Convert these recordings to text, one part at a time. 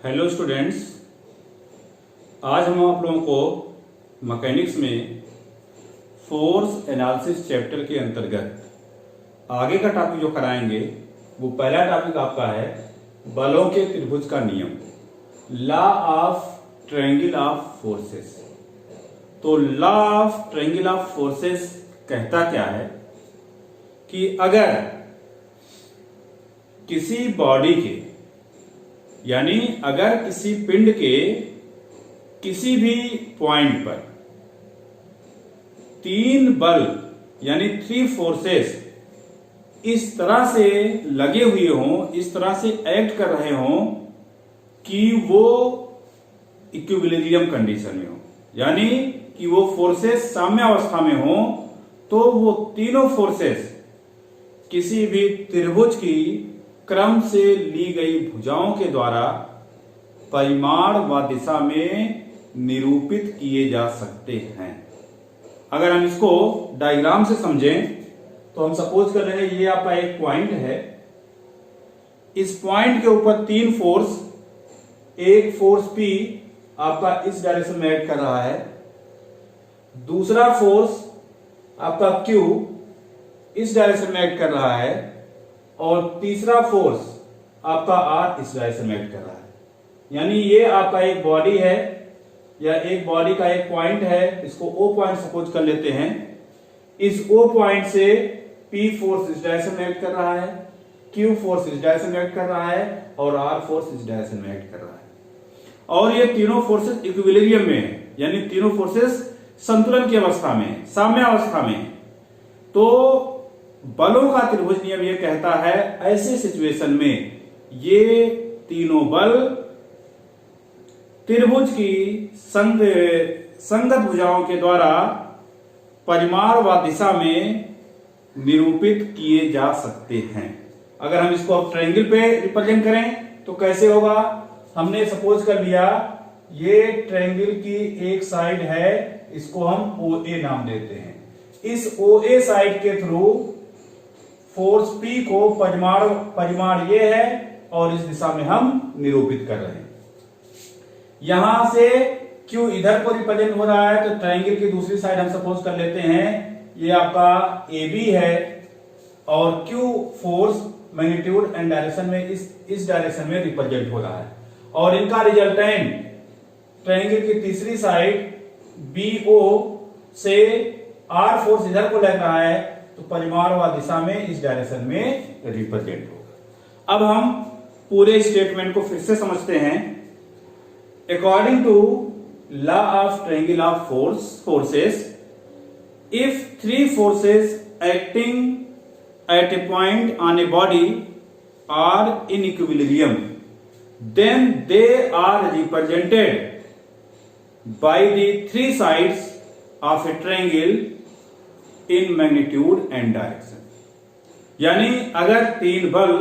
Hello students, आज हम आप लोगों को मैकेनिक्स में फोर्स एनालिसिस चैप्टर के अंतर्गत आगे का टॉपिक जो कराएंगे वो पहला टॉपिक आपका है बलों के त्रिभुज का नियम, law of triangle of forces. तो law of triangle of forces कहता क्या है कि अगर किसी बॉडी के यानी अगर किसी पिंड के किसी भी पॉइंट पर तीन बल यानी 3 फोर्सेस इस तरह से लगे हुए हों, इस तरह से एक्ट कर रहे हों कि वो इक्विलिब्रियम कंडीशन में हो, यानी कि वो फोर्सेस साम्यावस्था में हो, तो वो तीनों फोर्सेस किसी भी त्रिभुज की क्रम से ली गई भुजाओं के द्वारा परिमाण व दिशा में निरूपित किए जा सकते हैं। अगर हम इसको डायग्राम से समझें तो हम सपोज कर रहे हैं ये आपका एक पॉइंट है, इस पॉइंट के ऊपर 3 फोर्स, एक फोर्स P आपका इस डायरेक्शन में एक्ट कर रहा है, दूसरा फोर्स आपका Q इस डायरेक्शन में एक्ट कर रहा है और तीसरा फोर्स आपका R इस डायरेक्शन में एक्ट कर रहा है। यानी ये आपका एक बॉडी है या एक बॉडी का एक पॉइंट है, इसको O पॉइंट सपोज कर लेते हैं। इस O पॉइंट से P फोर्स इस डायरेक्शन में एक्ट कर रहा है, Q फोर्स इस डायरेक्शन में एक्ट कर रहा है और R फोर्स इस डायरेक्शन में एक्ट कर रहा है। और ये तीनों फोर्सेस इक्विलिब्रियम में है, यानी तीनों फोर्सेस संतुलन की अवस्था में, साम्यावस्था में। तो बलों का त्रिभुज नियम यह कहता है ऐसे सिचुएशन में ये तीनों बल त्रिभुज की संगत भुजाओं के द्वारा परिमाण व दिशा में निरूपित किए जा सकते हैं। अगर हम इसको अब ट्रायंगल पे रिप्रेजेंट करें तो कैसे होगा? हमने सपोज कर लिया ये ट्रायंगल की एक साइड है, इसको हम OA नाम देते हैं। इस OA साइड के थ्रू फोर्स P को परिमाण ये है और इस दिशा में हम निरूपित कर रहे हैं। यहां से Q इधर को रिप्रेजेंट हो रहा है, तो ट्रायंगल की दूसरी साइड हम सपोज कर लेते हैं ये आपका AB है और Q force magnitude and direction में इस डायरेक्शन में रिप्रेजेंट हो रहा है और इनका रिजल्टेंट ट्रायंगल की तीसरी साइड BO से R फोर्स इधर को लग रहा है, तो परिमाण व दिशा में इस डायरेक्शन में रिप्रेजेंट होगा। अब हम पूरे स्टेटमेंट को फिर से समझते हैं। According to law of triangle of forces, if 3 forces acting at a point on a body are in equilibrium, then they are represented by the 3 sides of a triangle in magnitude and direction. यानी अगर 3 बल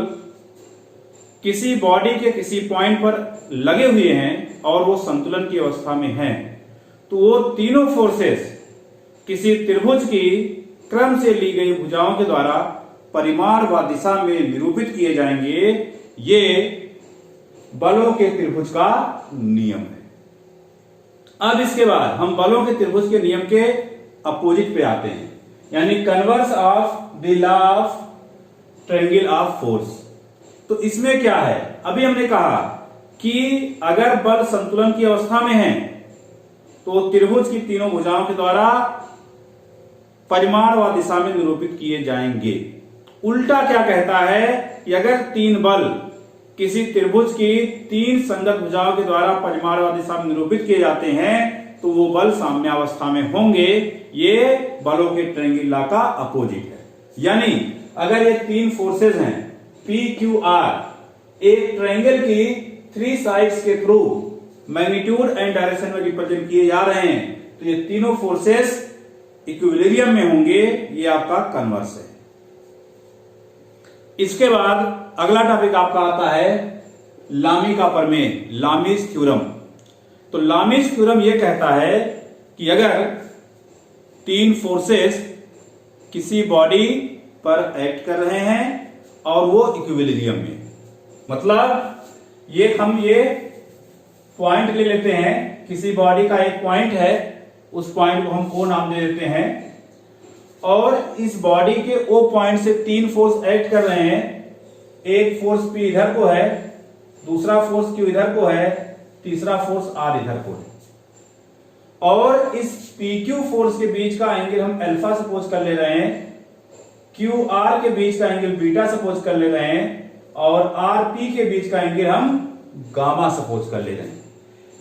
किसी body के किसी point पर लगे हुए हैं और वो संतुलन की अवस्था में हैं, तो वो तीनों फोर्सेस किसी त्रिभुज की क्रम से ली गई भुजाओं के द्वारा परिमाण व दिशा में निरूपित किए जाएंगे। ये बलों के त्रिभुज का नियम है। अब इसके बाद हम बलों के त्रिभुज के नियम के अपोजिट पे आते हैं, यानी converse of the law of triangle of force. तो इसमें क्या है? अभी हमने कहा कि अगर बल संतुलन की अवस्था में है तो त्रिभुज की तीनों भुजाओं के द्वारा परिमाण व दिशा में निरूपित किए जाएंगे। उल्टा क्या कहता है कि अगर 3 बल किसी त्रिभुज की 3 संगत भुजाओं के द्वारा परिमाण व दिशा में निरूपित किए जाते हैं तो वो बल साम्यावस्था में होंगे। ये बलों के ट्रायंगल लॉ का अपोजिट है। यानी अगर ये 3 फोर्सेस हैं P, Q, R एक ट्रायंगल की 3 साइड्स के थ्रू मैग्नीट्यूड एंड डायरेक्शन में रिप्रेजेंट किए जा रहे हैं, तो ये तीनों फोर्सेस इक्विलिब्रियम में होंगे। ये आपका कन्वर्स है। इसके बाद अगला टॉपिक आपका आता है लामी का प्रमेय, लामीज थ्योरम। तो लामीज थ्योरम यह कहता है कि अगर 3 फोर्सेस किसी बॉडी पर एक्ट कर रहे हैं और वो इक्विलिब्रियम में, मतलब ये पॉइंट ले लेते हैं, किसी बॉडी का एक पॉइंट है, उस पॉइंट को हम O नाम दे देते हैं, और इस बॉडी के O पॉइंट से 3 फोर्स एक्ट कर रहे हैं। एक फोर्स P इधर को है, दूसरा फोर्स Q इधर को है, तीसरा फोर्स R इधर को है, और इस PQ फोर्स के बीच का एंगल हम अल्फा सपोज कर ले रहे हैं, QR के बीच का एंगल बीटा सपोज कर ले रहे हैं, और RP के बीच का एंगल हम गामा सपोज कर ले रहे हैं।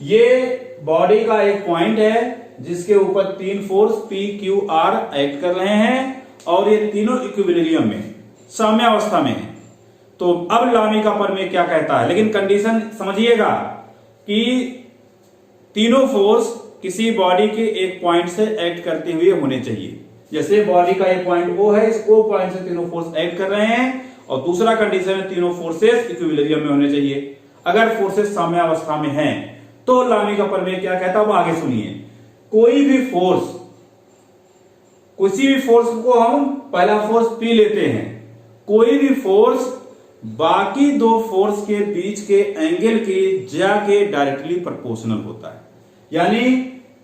ये बॉडी का एक पॉइंट है जिसके ऊपर 3 force P, Q, R act कर रहे हैं, और ये तीनों इक्विलिब्रियम में, साम्यावस्था में है। तो अब लामी का प्रमेय क्या कहता है, लेकिन कंडीशन समझिएगा कि तीनों फोर्स किसी बॉडी के एक पॉइंट से एक्ट करते हुए होने चाहिए। जैसे बॉडी का एक पॉइंट O है, इस O पॉइंट से तीनों फोर्स एक्ट कर रहे हैं, और दूसरा कंडीशन है तीनों फोर्सेस इक्विलिब्रियम में होने चाहिए। अगर फोर्सेस साम्यावस्था में हैं तो लामी का प्रमेय क्या कहता है, वो आगे सुनिए। कोई भी फोर्स, किसी भी फोर्स को हम पहला फोर्स P लेते हैं, कोई भी फोर्स बाकी दो फोर्स के बीच के एंगल के ज्या के डायरेक्टली प्रोपोर्शनल होता है। यानी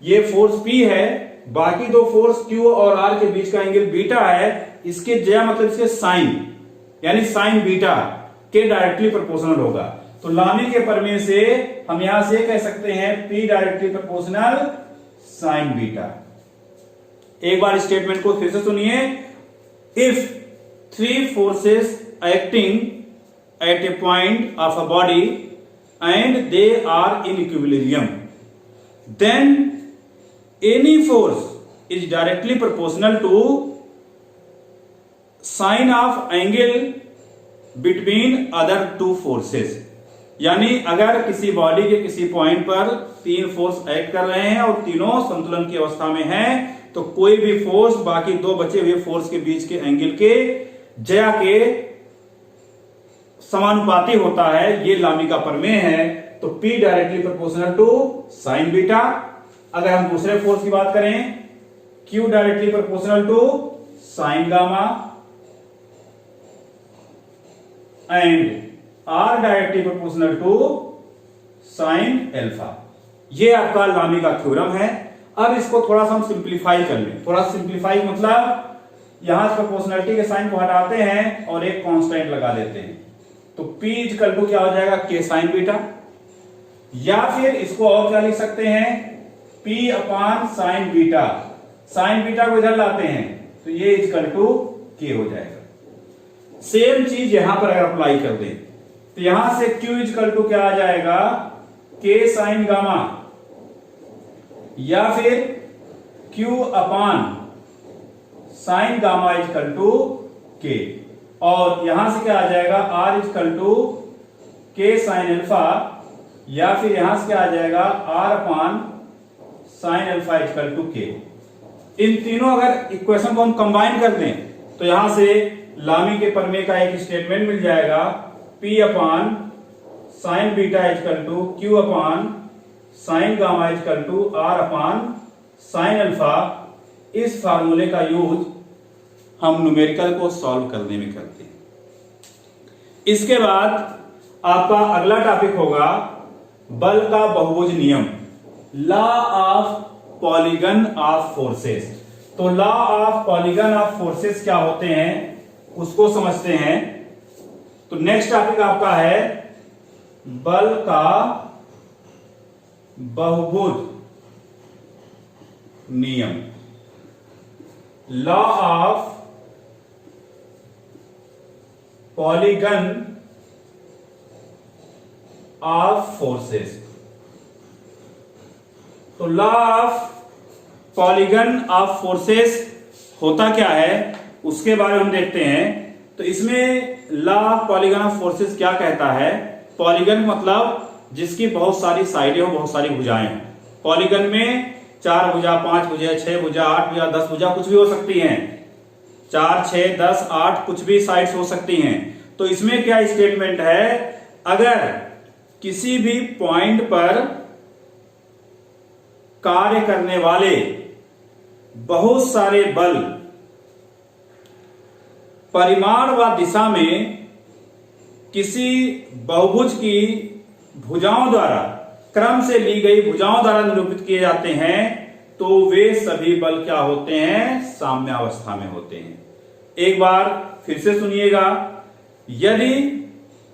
ये फोर्स P है, बाकी दो फोर्स Q और R के बीच का एंगल बीटा है, इसके ज्या मतलब इसके साइन, यानी साइन बीटा के डायरेक्टली प्रोपोर्शनल होगा। तो लामी के प्रमेय से हम यहां से कह सकते हैं P directly proportional sine beta. एक बार स्टेटमेंट को फिर से सुनिए। If 3 forces acting at a point of a body and they are in equilibrium, then any force is directly proportional to sine of angle between other 2 forces. यानी अगर किसी body के किसी पॉइंट पर 3 फोर्स एक्ट कर रहे हैं और तीनों संतुलन की अवस्था में हैं, तो कोई भी फोर्स बाकी 2 बचे हुए फोर्स के बीच के एंगल के ज्या के समानुपाती होता है। ये लामी का प्रमेय है। तो P directly proportional to sine beta. अगर हम दूसरे फोर्स की बात करें, Q directly proportional to sine gamma and R directly proportional to sine alpha. ये आपका लामी का थ्योरम है। अब इसको थोड़ा सा हम सिंप्लीफाई कर लें। थोड़ा सिंप्लीफाई मतलब यहां प्रोपोर्शनलिटी के साइन को हटाते हैं और एक कांस्टेंट लगा देते हैं, तो P इक्वल टू क्या हो जाएगा, K साइन बीटा। या फिर इसको और क्या लिख सकते हैं, P upon sine beta. Sign beta को इधर लाते हैं तो ये इक्वल टू K हो जाएगा। सेम चीज यहां पर अगर अप्लाई कर दें तो यहां से Q इक्वल टू क्या आ जाएगा, K साइन गामा, या फिर Q upon sine gamma equal to K, और यहां से क्या आ जाएगा, R equal to K sine alpha, या फिर यहां से क्या आ जाएगा, R upon sine alpha equal to K। इन तीनों अगर इक्वेशन को हम कंबाइन कर दें तो यहां से लामी के प्रमेय का एक स्टेटमेंट मिल जाएगा, P upon sine beta equal to Q upon sine gamma equal to R upon sine alpha. इस फार्मूले का यूज हम न्यूमेरिकल को सॉल्व करने में करते हैं। इसके बाद आपका अगला टॉपिक होगा बल का बहुभुज नियम, law of polygon of forces. तो law of polygon of forces क्या होते हैं उसको समझते हैं। तो नेक्स्ट टॉपिक आपका है बल का बहुभुज नियम, law of polygon of forces. तो law of polygon of forces होता क्या है उसके बारे में हम देखते हैं। तो इसमें law of polygon of forces क्या कहता है, पॉलीगन मतलब जिसकी बहुत सारी साइडें हो, बहुत सारी भुजाएं हो। पॉलीगन में 4 भुजा, 5 भुजा, 6 भुजा, 8 भुजा, 10 भुजा कुछ भी हो सकती हैं। 4, 6, 10, 8 कुछ भी साइड्स हो सकती हैं। तो इसमें क्या स्टेटमेंट है, अगर किसी भी पॉइंट पर कार्य करने वाले बहुत सारे बल परिमाण व दिशा में किसी बहुभुज की भुजाओं द्वारा क्रम से ली गई भुजाओं द्वारा निरूपित किए जाते हैं तो वे सभी बल क्या होते हैं, साम्यावस्था में होते हैं। एक बार फिर से सुनिएगा, यदि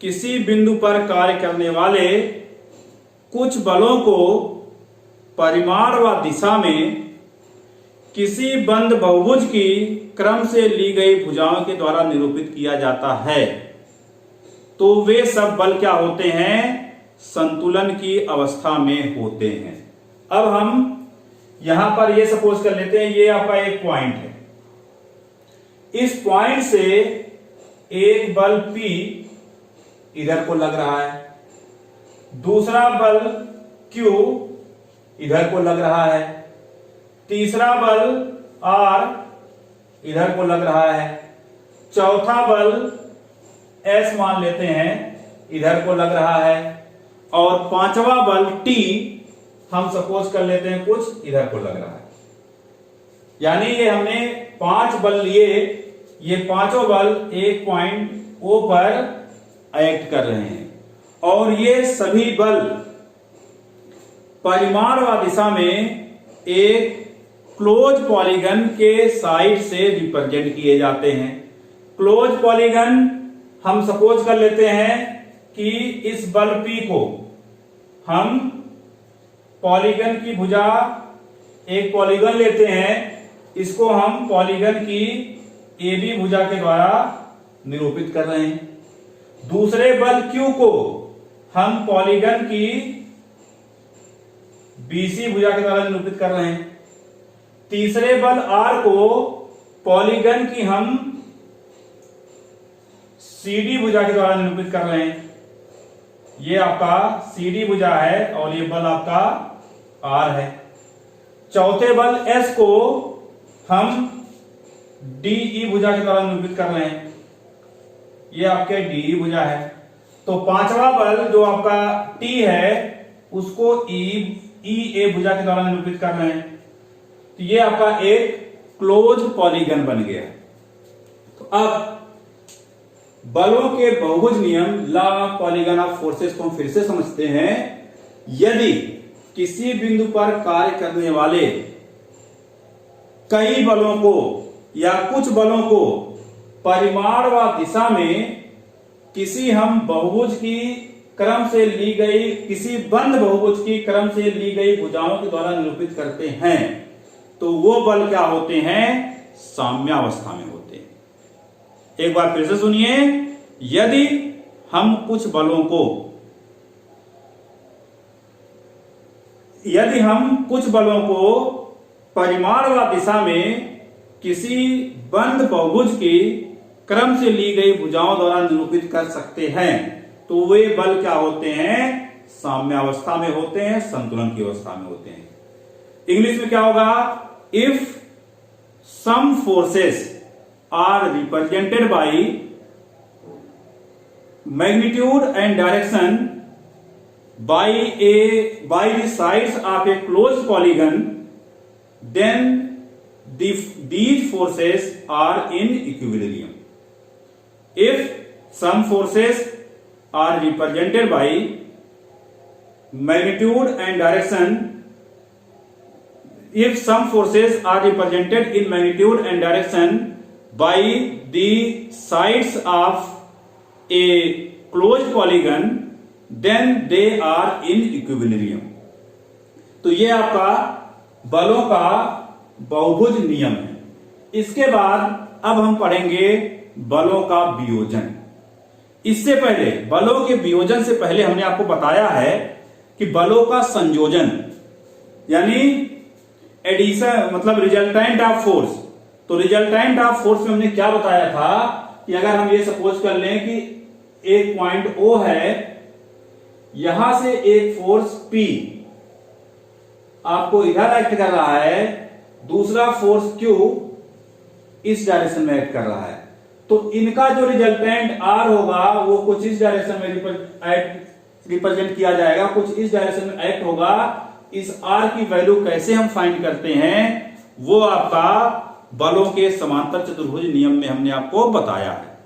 किसी बिंदु पर कार्य करने वाले कुछ बलों को परिमाण व दिशा में किसी बंद बहुभुज की क्रम से ली गई भुजाओं के द्वारा निरूपित किया जाता है तो वे सब बल क्या होते हैं, संतुलन की अवस्था में होते हैं। अब हम यहां पर ये सपोज कर लेते हैं, ये आपका एक पॉइंट है, इस पॉइंट से एक बल P इधर को लग रहा है, दूसरा बल Q इधर को लग रहा है, तीसरा बल R इधर को लग रहा है, चौथा बल S मान लेते हैं इधर को लग रहा है, और पांचवा बल T हम सपोज कर लेते हैं कुछ इधर को लग रहा है। यानी ये हमने 5 बल लिए, ये पांचों बल एक पॉइंट O पर एक्ट कर रहे हैं और ये सभी बल परिमाण व दिशा में एक क्लोज पॉलीगन के साइड से रिप्रेजेंट किए जाते हैं। क्लोज पॉलीगन हम सपोज कर लेते हैं कि इस बल P को हम पॉलीगन की भुजा, एक पॉलीगन लेते हैं, इसको हम पॉलीगन की AB भुजा के द्वारा निरूपित कर रहे हैं। दूसरे बल Q को हम पॉलीगन की BC भुजा के द्वारा निरूपित कर रहे हैं। तीसरे बल R को पॉलीगन की हम CD भुजा के द्वारा निरूपित कर रहे हैं। ये आपका CD भुजा है और ये बल आपका R है। चौथे बल S को हम DE भुजा के द्वारा निरूपित कर रहे हैं, ये आपके DE भुजा है। तो पांचवा बल जो आपका T है उसको EA भुजा के द्वारा निरूपित कर रहे हैं। तो ये आपका एक क्लोज पॉलीगन बन गया। तो अब बलों के बहुभुज नियम, law of polygon of forces को हम फिर से समझते हैं। यदि किसी बिंदु पर कार्य करने वाले कई बलों को या कुछ बलों को परिमाण व दिशा में किसी हम बहुभुज की क्रम से ली गई, किसी बंद बहुभुज की क्रम से ली गई भुजाओं के द्वारा निरूपित करते हैं तो वो बल क्या होते हैं, साम्यावस्था में होते हैं। एक बार फिर से सुनिए, यदि हम कुछ बलों को परिमाण व दिशा में किसी बंद बहुभुज की क्रम से ली गई भुजाओं द्वारा निरूपित कर सकते हैं तो वे बल क्या होते हैं, साम्यावस्था में होते हैं, संतुलन की अवस्था में होते हैं। इंग्लिश में क्या होगा, if some forces are represented by magnitude and direction by the sides of a closed polygon, then these forces are in equilibrium. If some forces are represented by magnitude and direction, if some forces are represented in magnitude and direction by the sides of a closed polygon, then they are in equilibrium. तो ये आपका बलों का बहुभुज नियम है। इसके बाद अब हम पढ़ेंगे बलों का वियोजन। इससे पहले, बलों के वियोजन से पहले हमने आपको बताया है कि बलों का संयोजन यानी एडिशन, मतलब रिजल्टेंट ऑफ फोर्स। तो रिजल्टेंट ऑफ फोर्स में हमने क्या बताया था कि अगर हम ये सपोज कर लें कि एक पॉइंट O है, यहां से एक फोर्स P आपको इधर एक्ट कर रहा है, दूसरा फोर्स Q इस डायरेक्शन में एक्ट कर रहा है, तो इनका जो रिजल्टेंट R होगा वो कुछ इस डायरेक्शन में रिप्रेजेंट किया जाएगा, कुछ इस डायरेक्शन में एक्ट होगा। इस R की वैल्यू कैसे हम फाइंड करते हैं वो आपका बलों के समांतर चतुर्भुज नियम में हमने आपको बताया है।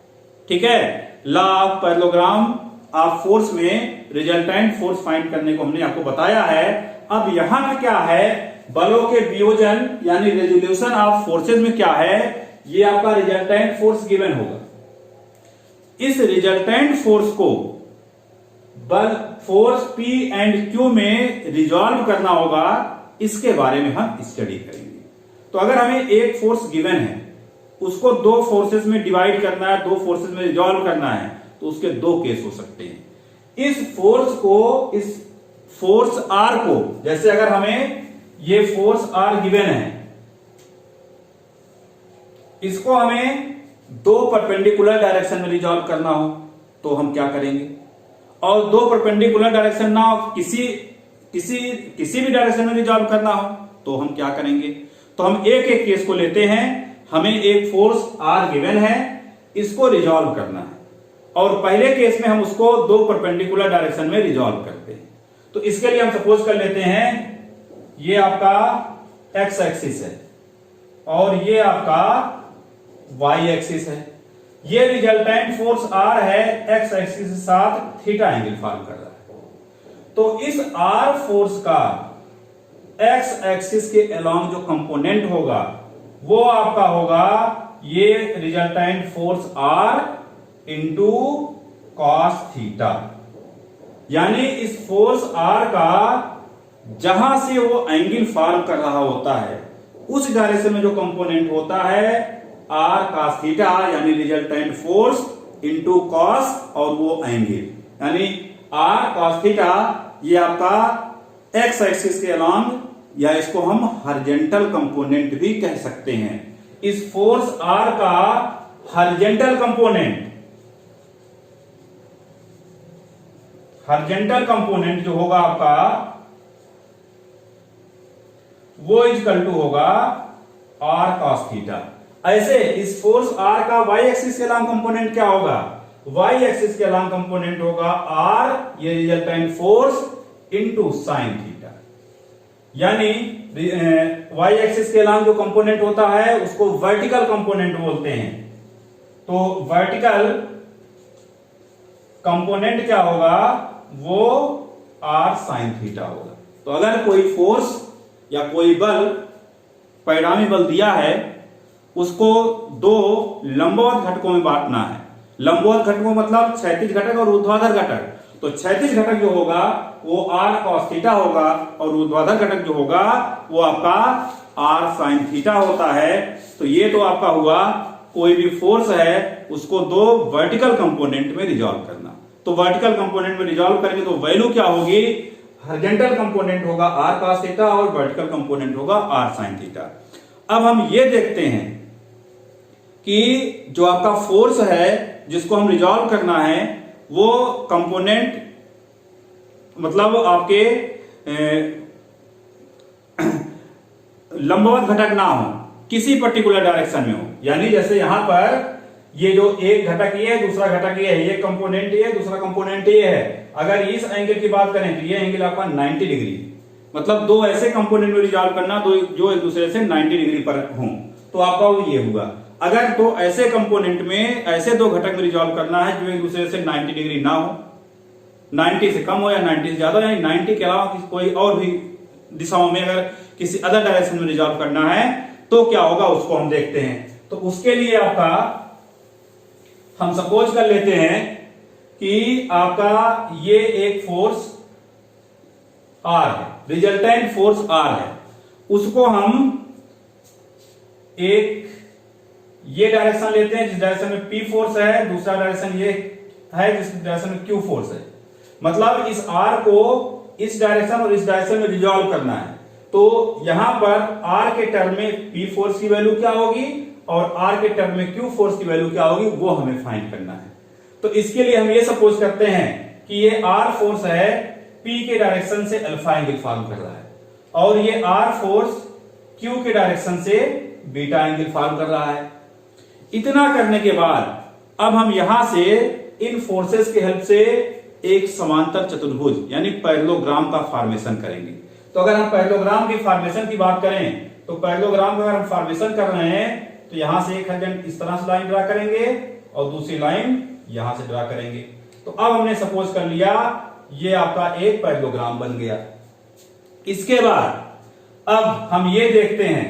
ठीक है, law of parallelogram of force में रिजल्टेंट फोर्स फाइंड करने को हमने आपको बताया है। अब यहां पे क्या है, बलों के वियोजन यानी रेजोल्यूशन ऑफ फोर्सेज में क्या है, ये आपका रिजल्टेंट फोर्स गिवन होगा। इस रिजल्टेंट फोर्स को बल फोर्स P एंड Q में रिजॉल्व करना होगा, इसके बारे में हम स्टडी करेंगे। तो अगर हमें एक फोर्स गिवन है, उसको दो फोर्सेस में डिवाइड करना है, दो फोर्सेस में रिजॉल्व करना है, तो उसके दो केस हो सकते हैं। इस फोर्स को, इस फोर्स R को, जैसे अगर हमें ये फोर्स R गिवन है, इसको हमें दो परपेंडिकुलर डायरेक्शन में रिजॉल्व करना हो तो हम क्या करेंगे, और दो परपेंडिकुलर डायरेक्शन ना हो, किसी भी डायरेक्शन में रिजॉल्व करना हो तो हम क्या करेंगे। तो हम एक एक केस को लेते हैं। हमें एक फोर्स R गिवन है, इसको रिजॉल्व करना है, और पहले केस में हम उसको दो परपेंडिकुलर डायरेक्शन में रिजॉल्व करते हैं। तो इसके लिए हम सपोज कर लेते हैं ये आपका x एक्सिस है और ये आपका y एक्सिस है। ये रिजल्टेंट फोर्स R है, x एक्सिस के साथ थीटा एंगल फॉर्म कर रहा है। तो इस R फोर्स का x एक्सिस के अलोंग जो कंपोनेंट होगा वो आपका होगा ये resultant force R into cos theta. यानी इस फोर्स R का जहां से वो एंगल फॉर्म कर रहा होता है उस डायरेक्शन में जो कंपोनेंट होता है R cos थीटा, यानी रिजल्टेंट फोर्स इंटू कॉस और वो एंगल, यानी R cos थीटा ये आपका x एक्सिस के अलोंग, या इसको हम हॉरिजॉन्टल कंपोनेंट भी कह सकते हैं। इस फोर्स R का हॉरिजॉन्टल कंपोनेंट जो होगा आपका वो इक्वल टू होगा R cos थीटा। ऐसे इस फोर्स R का y एक्सिस के अलोंग कंपोनेंट क्या होगा, y एक्सिस के अलोंग कंपोनेंट होगा R, ये resultant force into sine theta. यानी y एक्सिस के अलोंग जो कंपोनेंट होता है उसको वर्टिकल कंपोनेंट बोलते हैं। तो वर्टिकल कंपोनेंट क्या होगा, वो R साइन थीटा होगा। तो अगर कोई फोर्स या कोई बल, परिणामी बल दिया है, उसको दो लंबवत घटकों में बांटना है। लंबवत घटकों मतलब क्षैतिज घटक और ऊर्ध्वाधर घटक। तो क्षैतिज घटक जो होगा वो R cos थीटा होगा और ऊर्ध्वाधर घटक जो होगा वो आपका R sin थीटा होता है। तो ये तो आपका हुआ कोई भी फोर्स है उसको दो वर्टिकल कंपोनेंट में रिजॉल्व करना। तो वर्टिकल कंपोनेंट में रिजॉल्व करेंगे तो वैल्यू क्या होगी, हॉरिजॉन्टल कंपोनेंट होगा R cos थीटा और वर्टिकल कंपोनेंट होगा R sin थीटा। अब हम ये देखते हैं कि जो आपका फोर्स है जिसको हम रिजॉल्व करना है वो कंपोनेंट मतलब आपके लंबवत घटक ना हो, किसी पर्टिकुलर डायरेक्शन में हो। यानी जैसे यहां पर ये जो एक घटक ये है, दूसरा घटक ये है, ये कंपोनेंट ये है, दूसरा कंपोनेंट ये है। अगर इस एंगल की बात करें तो ये एंगल आपका 90 डिग्री, मतलब दो ऐसे कंपोनेंट में रिजॉल्व करना दो जो एक दूसरे से 90 डिग्री पर हों, तो आपका वो ये हुआ। अगर तो ऐसे कंपोनेंट में ऐसे दो घटक में रिजॉल्व करना है जो एक दूसरे से 90 डिग्री ना हो, 90 से कम हो या 90 से ज्यादा, यानी 90 के अलावा कोई और भी दिशाओं में अगर किसी अदर डायरेक्शन में रिजॉल्व करना है तो क्या होगा उसको हम देखते हैं। तो उसके लिए आपका हम सपोज कर लेते हैं कि आपका ये एक फोर्स R है, रिजल्टेंट फोर्स R है, उसको हम एक ये डायरेक्शन लेते हैं जिस डायरेक्शन में P फोर्स है, दूसरा डायरेक्शन ये है जिस डायरेक्शन में Q फोर्स है। मतलब इस R को इस डायरेक्शन और इस डायरेक्शन में रिजॉल्व करना है। तो यहां पर R के टर्म में P फोर्स की वैल्यू क्या होगी और R के टर्म में Q फोर्स की वैल्यू क्या होगी वो हमें फाइंड करना है। तो इसके लिए हम ये सपोज करते हैं कि ये R फोर्स है, P के डायरेक्शन से अल्फा एंगल फॉर्म कर रहा है और ये R फोर्स Q के डायरेक्शन से बीटा एंगल फॉर्म कर रहा है। इतना करने के बाद अब हम यहां से इन फोर्सेस की हेल्प से एक समांतर चतुर्भुज यानी पैरेललोग्राम का फॉर्मेशन करेंगे। तो अगर हम पैरेललोग्राम की फॉर्मेशन की बात करें तो पैरेललोग्राम का अगर हम फॉर्मेशन कर रहे हैं तो यहां से एक हॉरिजॉन्टल इस तरह से लाइन ड्रा करेंगे और दूसरी लाइन यहां से ड्रा करेंगे। तो अब हमने सपोज कर लिया ये आपका एक पैरेललोग्राम बन गया। इसके बाद अब हम ये देखते हैं,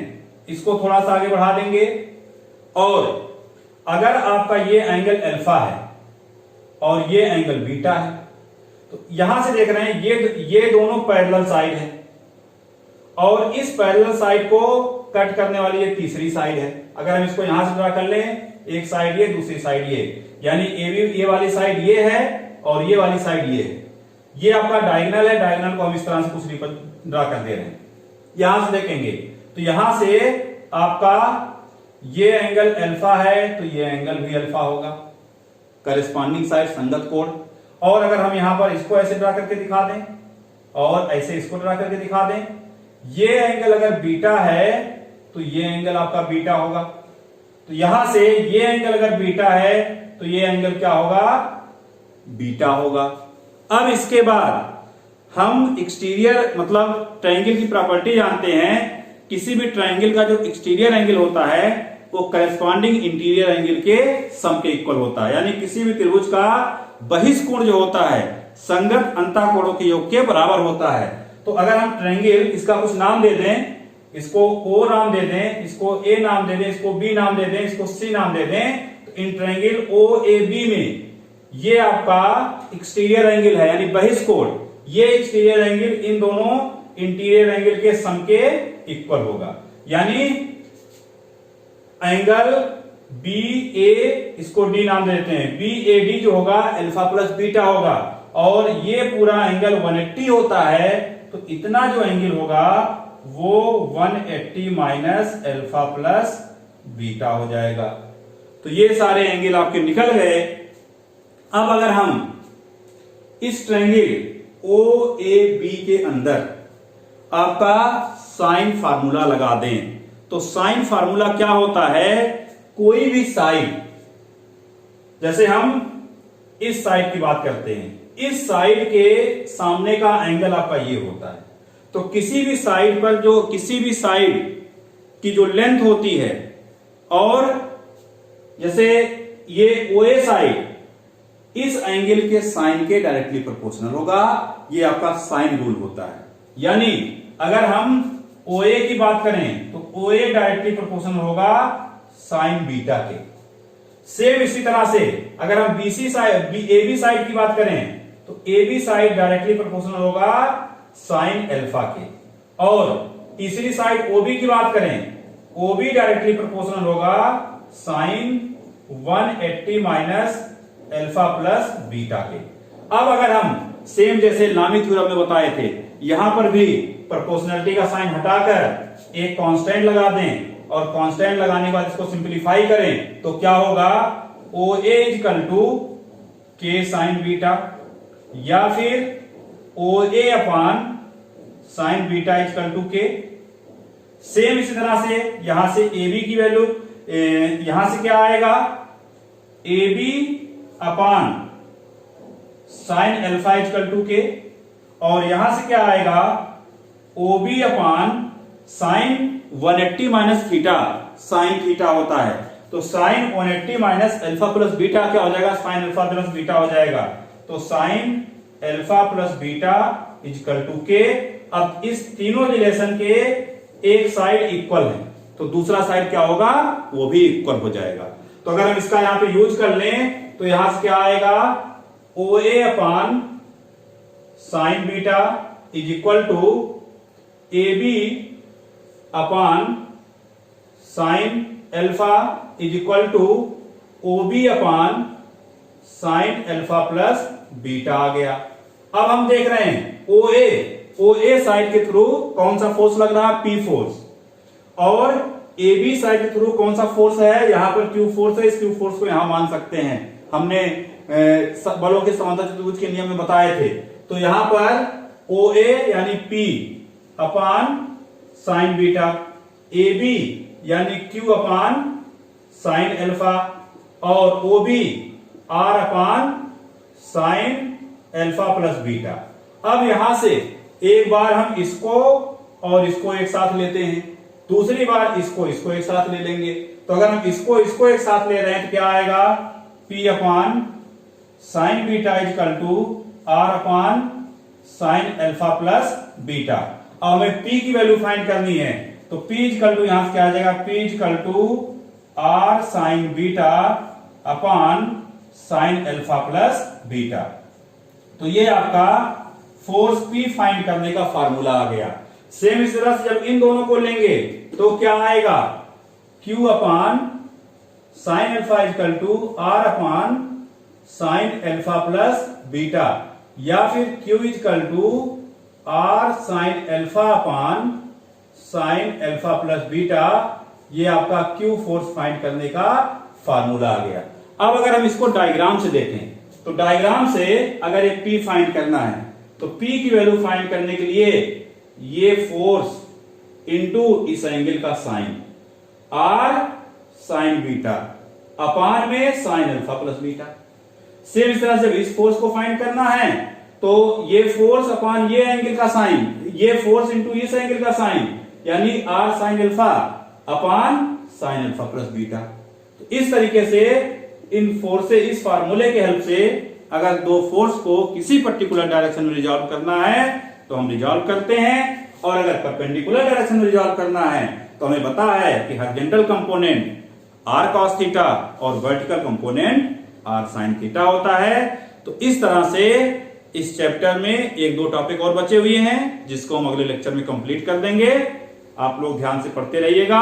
इसको थोड़ा सा आगे बढ़ा देंगे, और अगर आपका ये एंगल अल्फा है और ये एंगल बीटा है, तो यहां से देख रहे हैं ये दोनों पैरेलल साइड है, और इस पैरेलल साइड को कट करने वाली ये तीसरी साइड है। अगर हम इसको यहां से ड्रा कर लें, एक साइड ये, दूसरी साइड ये, यानी ये वाली साइड ये है और ये वाली साइड ये है। ये आपका डायगोनल है, डायगोनल को हम इस तरह से कुछ ड्रा कर दे रहे हैं। यहां से देखेंगे तो यहां से आपका ये एंगल अल्फा है, तो ये एंगल भी अल्फा होगा, करेस्पॉन्डिंग साइड संगत कोण। और अगर हम यहां पर इसको ऐसे ड्रा करके दिखा दें और ऐसे इसको ड्रा करके दिखा दें, ये एंगल अगर बीटा है तो ये एंगल आपका बीटा होगा। तो यहां से ये एंगल अगर बीटा है तो ये एंगल क्या होगा, बीटा होगा। अब इसके बाद हम एक्सटीरियर मतलब ट्रायंगल की प्रॉपर्टी जानते हैं। किसी भी ट्रायंगल का जो एक्सटीरियर एंगल होता है वो करेस्पॉन्डिंग इंटीरियर एंगल के सम के इक्वल होता है, यानी किसी भी त्रिभुज का बहिष्कोण जो होता है संगत अंतःकोणों के योग के बराबर होता है। तो अगर हम ट्रायंगल इसका कुछ नाम दे दें, इसको O नाम दे दें, इसको A नाम दे दें, इसको B नाम दे दें, इसको C नाम दे दें, तो इन ट्रायंगल OAB में ये आपका एक्सटीरियर एंगल है, यानी बहिष्कोण। ये एक्सटीरियर एंगल इन दोनों इंटीरियर एंगल के सम के इक्वल होगा, यानी एंगल BA, इसको D नाम देते हैं, BAD जो होगा अल्फा प्लस बीटा होगा, और ये पूरा एंगल 180 होता है, तो इतना जो एंगल होगा वो 180 माइनस अल्फा प्लस बीटा हो जाएगा। तो ये सारे एंगल आपके निकल गए। अब अगर हम इस ट्रायंगल OAB के अंदर आपका साइन फार्मूला लगा दें, तो साइन फार्मूला क्या होता है, कोई भी साइड, जैसे हम इस साइड की बात करते हैं, इस साइड के सामने का एंगल आपका ये होता है। तो किसी भी साइड पर जो किसी भी साइड की जो लेंथ होती है, और जैसे ये OA साइड इस एंगल के साइन के डायरेक्टली प्रोपोर्शनल होगा, ये आपका साइन रूल होता है। यानी अगर हम OA की बात करें तो OA डायरेक्टली प्रोपोर्शनल होगा साइन बीटा के। सेम इसी तरह से अगर हम BC साइड AB साइड की बात करें तो AB साइड डायरेक्टली प्रोपोर्शनल होगा साइन अल्फा के, और तीसरी साइड OB की बात करें, OB डायरेक्टली प्रोपोर्शनल होगा sine 180 minus alpha plus beta के। अब अगर हम सेम जैसे लामी थ्योरम में बताए थे, यहां पर भी प्रोपोर्शनलिटी का साइन हटाकर एक कांस्टेंट लगा दें, और कांस्टेंट लगाने के बाद इसको सिंप्लीफाई करें तो क्या होगा, OA equal to K sine beta, या फिर OA upon sine beta equal to K। Same इसी तरह से यहां से AB की वैल्यू, यहां से क्या आएगा, AB upon sine alpha equal to K, और यहां से क्या आएगा, OB upon sine 180 minus theta, sine theta होता है, तो sine 180 minus alpha plus beta क्या हो जाएगा, साइन अल्फा प्लस बीटा हो जाएगा। तो sine alpha plus beta equal to K। अब इस तीनों रिलेशन के एक साइड इक्वल है, तो दूसरा साइड क्या होगा, वो भी इक्वल हो जाएगा। तो अगर हम इसका यहां पे यूज कर लें तो यहां से क्या आएगा, OA upon sine beta is equal to AB upon sine alpha is equal to OB upon sine alpha plus beta आ गया। अब हम देख रहे हैं OA साइड के थ्रू कौन सा फोर्स लग रहा है, P फोर्स, और AB साइड के थ्रू कौन सा फोर्स है, यहां पर Q फोर्स है। इस Q फोर्स को यहां मान सकते हैं, हमने बलों के समांतर चतुर्भुज के नियम में बताए थे। तो यहां पर OA यानी P upon sine beta, AB यानी Q अपान साइन अल्फा, और OB R upon sine alpha plus beta. अब यहां से एक बार हम इसको और इसको एक साथ लेते हैं, दूसरी बार इसको एक साथ ले लेंगे। तो अगर हम इसको एक साथ ले रहे हैं तो क्या आएगा, P upon sine beta equal to R upon sine alpha plus beta. अब हमें P की वैल्यू फाइंड करनी है, तो P इक्वल टू यहां से क्या आ जाएगा, P equal to R sine beta upon sine alpha plus beta. तो ये आपका फोर्स P फाइंड करने का फार्मूला आ गया। सेम इस तरह से जब इन दोनों को लेंगे तो क्या आएगा, Q upon sine alpha equal to R upon sine alpha plus beta, या फिर Q equal to R sine alpha upon sine alpha plus beta. ये आपका Q फोर्स फाइंड करने का फार्मूला आ गया। अब अगर हम इसको डायग्राम से देखें, तो डायग्राम से अगर ये P फाइंड करना है, तो P की वैल्यू फाइंड करने के लिए ये फोर्स इनटू इस एंगल का sine R sine beta upon में sine alpha plus beta. Same इस तरह से इस फोर्स को फाइंड करना है, तो ये फोर्स अपान ये एंगल का साइन, ये फोर्स इनटू इस एंगल का साइन, यानी R sign alpha upon sine alpha plus beta. तो इस तरीके से इन फोर्स से, इस फार्मूले के हेल्प से अगर दो फोर्स को किसी पर्टिकुलर डायरेक्शन में रिजॉल्व करना है तो हम रिजॉल्व करते हैं, और अगर परपेंडिकुलर डायरेक्शन में रिजॉल्व करना है तो हमें पता है कि horizontal component r cos theta और vertical component r sin theta होता है। तो इस तरह से इस चैप्टर में एक दो टॉपिक और बचे हुए हैं जिसको हम अगले लेक्चर में कंप्लीट कर देंगे। आप लोग ध्यान से पढ़ते रहिएगा।